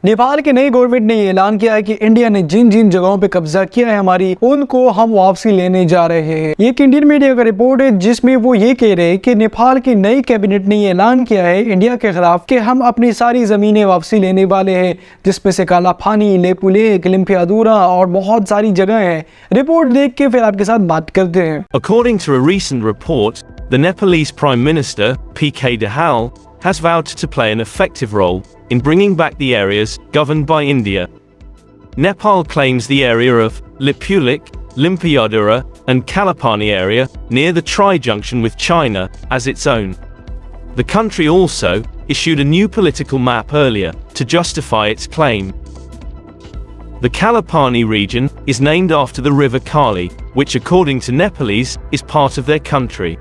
नेपाल की नई गवर्नमेंट ने ऐलान किया है कि इंडिया ने जिन जिन जगहों पे कब्जा किया है हमारी, उनको हम वापसी लेने जा रहे हैं। ये एक इंडियन मीडिया का रिपोर्ट है जिसमें वो ये कह रहे हैं कि नेपाल की नई कैबिनेट ने ऐलान किया है इंडिया के खिलाफ कि हम अपनी सारी जमीनें वापसी लेने वाले हैं, जिसमें से कालापानी, लेपुलेख, लिम्पियाधुरा और बहुत सारी जगह हैं। रिपोर्ट देख के फिर आपके साथ बात करते हैं। According to a recent report, the Nepalese Prime Minister, P.K. Dahal, has vowed to play an effective role in bringing back the areas governed by India. Nepal claims the area of Lipulekh, Limpiyadhura, and Kalapani area near the tri-junction with China as its own. The country also issued a new political map earlier to justify its claim. The Kalapani region is named after the river Kali, which according to Nepalese is part of their country.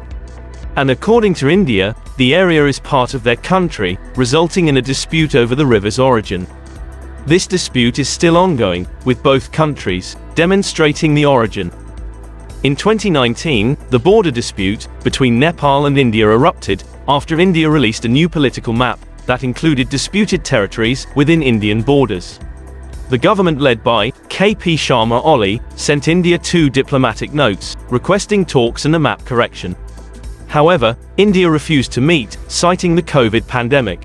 And according to India, the area is part of their country, resulting in a dispute over the river's origin. This dispute is still ongoing, with both countries demonstrating the origin. In 2019, the border dispute between Nepal and India erupted after India released a new political map that included disputed territories within Indian borders. The government led by K.P. Sharma Oli sent India 2 diplomatic notes requesting talks and a map correction. However, India refused to meet, citing the COVID pandemic.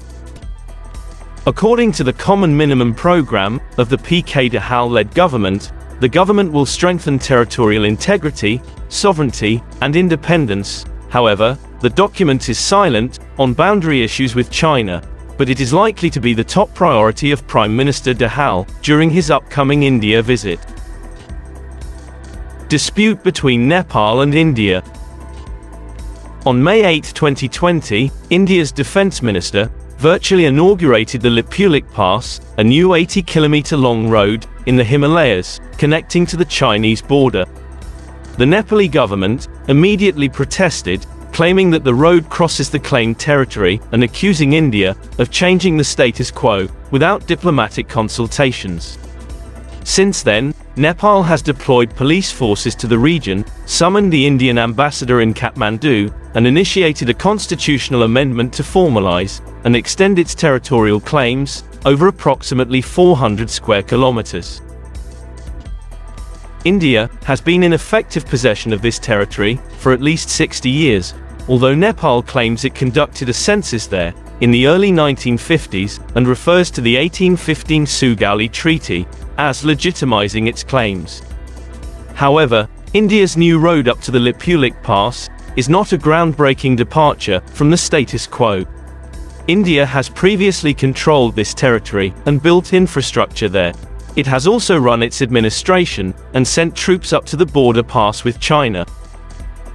According to the Common Minimum Programme of the P.K. Dahal-led government, the government will strengthen territorial integrity, sovereignty, and independence. However, the document is silent on boundary issues with China, but it is likely to be the top priority of Prime Minister Dahal during his upcoming India visit. Dispute between Nepal and India. On May 8, 2020, India's Defence Minister virtually inaugurated the Lipulekh Pass, a new 80-kilometer-long road in the Himalayas, connecting to the Chinese border. The Nepali government immediately protested, claiming that the road crosses the claimed territory and accusing India of changing the status quo without diplomatic consultations. Since then, Nepal has deployed police forces to the region, summoned the Indian ambassador in Kathmandu, and initiated a constitutional amendment to formalize and extend its territorial claims over approximately 400 square kilometers. India has been in effective possession of this territory for at least 60 years, although Nepal claims it conducted a census there in the early 1950s and refers to the 1815 Sugauli Treaty as legitimizing its claims. However, India's new road up to the Lipulekh Pass is not a groundbreaking departure from the status quo. India has previously controlled this territory and built infrastructure there. It has also run its administration and sent troops up to the border pass with China.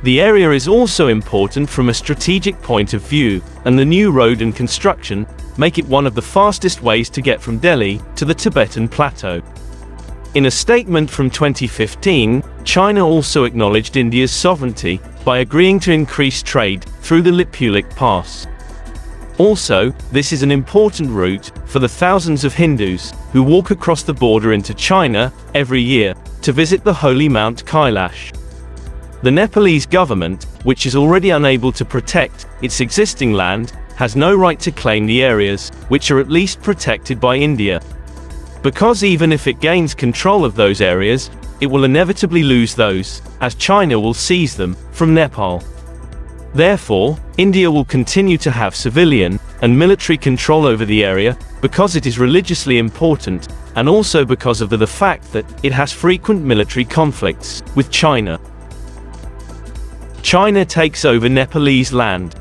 The area is also important from a strategic point of view, and the new road and construction make it one of the fastest ways to get from Delhi to the Tibetan Plateau. In a statement from 2015, China also acknowledged India's sovereignty by agreeing to increase trade through the Lipulekh Pass. Also, this is an important route for the thousands of Hindus who walk across the border into China every year to visit the holy Mount Kailash. The Nepalese government, which is already unable to protect its existing land, has no right to claim the areas which are at least protected by India. Because even if it gains control of those areas, it will inevitably lose those, as China will seize them from Nepal. Therefore, India will continue to have civilian and military control over the area because it is religiously important, and also because of the fact that it has frequent military conflicts with China. China takes over Nepalese land.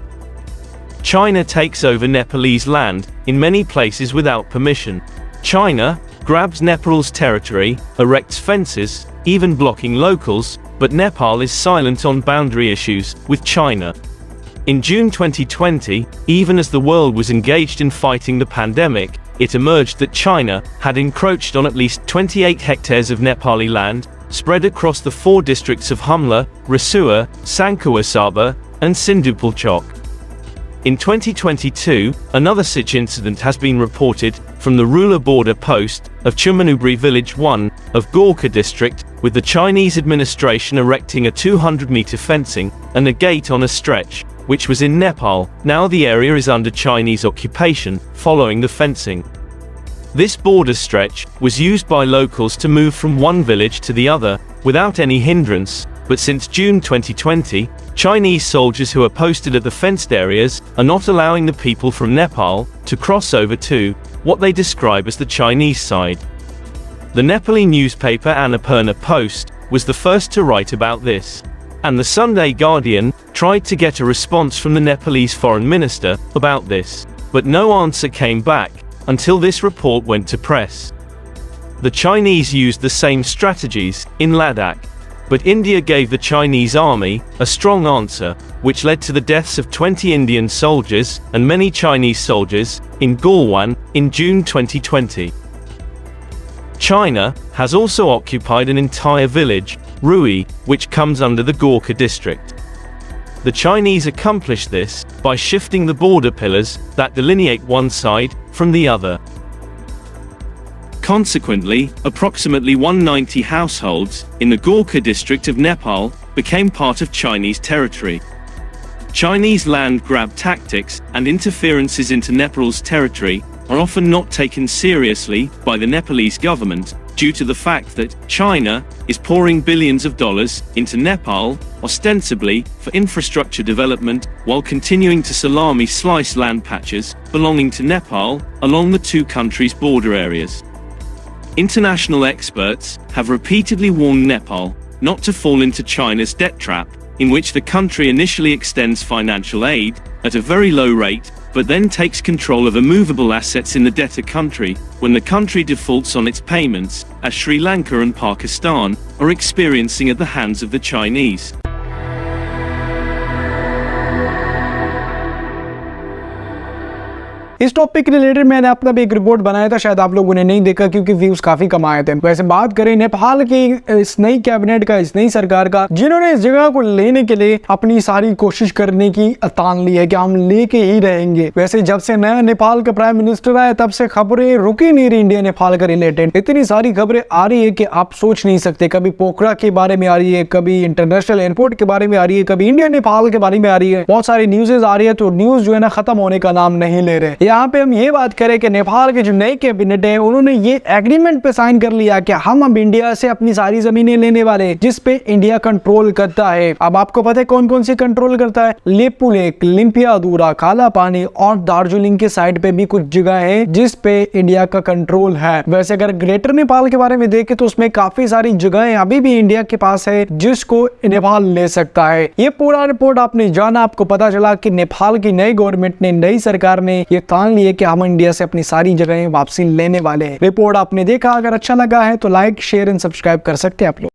China takes over Nepalese land in many places without permission. China grabs Nepal's territory, erects fences, even blocking locals, but Nepal is silent on boundary issues with China. In June 2020, even as the world was engaged in fighting the pandemic, it emerged that China had encroached on at least 28 hectares of Nepali land, spread across the 4 districts of Humla, Rasua, Sangkawa Sabha, and Sindupulchok. In 2022, another such incident has been reported from the ruler border post of Chumanubri Village 1 of Gorkha district, with the Chinese administration erecting a 200-meter fencing and a gate on a stretch, which was in Nepal. Now the area is under Chinese occupation, following the fencing. This border stretch was used by locals to move from one village to the other without any hindrance, but since June 2020, Chinese soldiers who are posted at the fenced areas are not allowing the people from Nepal to cross over to what they describe as the Chinese side. The Nepali newspaper Annapurna Post was the first to write about this, and the Sunday Guardian tried to get a response from the Nepalese foreign minister about this, but no answer came back until this report went to press. The Chinese used the same strategies in Ladakh, but India gave the Chinese army a strong answer, which led to the deaths of 20 Indian soldiers and many Chinese soldiers in Galwan in June 2020. China has also occupied an entire village, Rui, which comes under the Gorkha district. The Chinese accomplished this by shifting the border pillars that delineate one side from the other. Consequently, approximately 190 households in the Gorkha district of Nepal became part of Chinese territory. Chinese land grab tactics and interferences into Nepal's territory are often not taken seriously by the Nepalese government due to the fact that China is pouring billions of dollars into Nepal, ostensibly for infrastructure development, while continuing to salami slice land patches belonging to Nepal along the two countries' border areas. International experts have repeatedly warned Nepal not to fall into China's debt trap, in which the country initially extends financial aid at a very low rate, but then takes control of immovable assets in the debtor country when the country defaults on its payments, as Sri Lanka and Pakistan are experiencing at the hands of the Chinese. इस topic के related मैंने अपना भी एक report बनाया था, शायद आप लोगों ने नहीं देखा क्योंकि व्यूज काफी कम आए थे। वैसे बात करें नेपाल की इस नई कैबिनेट का, इस नई सरकार का, जिन्होंने इस जगह को लेने के लिए अपनी सारी कोशिश करने की तान ली है कि हम लेके ही रहेंगे। वैसे जब से नया नेपाल का प्राइम मिनिस्टर आया तब से खबरें रुकी नहीं रही इंडिया नेपाल का रिलेटेड। इतनी सारी खबरें आ रही है कि आप सोच नहीं सकते। कभी पोखरा के बारे में आ रही है, कभी इंटरनेशनल एयरपोर्ट के बारे में आ रही है, कभी इंडिया नेपाल के बारे में आ रही है। बहुत सारी न्यूज़ेज आ रही है, तो न्यूज जो है ना खत्म होने का नाम नहीं ले रहे। यहाँ पे हम ये बात करें कि नेपाल के जो नई कैबिनेट है उन्होंने ये एग्रीमेंट पे साइन कर लिया कि हम अब इंडिया से अपनी सारी जमीनें लेने वाले, जिस पे इंडिया कंट्रोल करता है। अब आपको पता है कौन कौन सी कंट्रोल करता है? लिपुलेख, लिम्पियाधुरा, कालापानी और दार्जिलिंग के साइड पे भी कुछ जगह है जिस पे इंडिया का कंट्रोल है। वैसे अगर ग्रेटर नेपाल के बारे में देखें तो उसमें काफी सारी जगहें अभी भी इंडिया के पास है जिसको नेपाल ले सकता है। ये पूरा रिपोर्ट आपने जाना, आपको पता चला कि नेपाल की नई गवर्नमेंट ने, नई सरकार ने ये ठान लिया कि हम इंडिया से अपनी सारी जगहें वापसी लेने वाले हैं। रिपोर्ट आपने देखा, अगर अच्छा लगा है तो लाइक, शेयर एंड सब्सक्राइब कर सकते हैं आप लोग।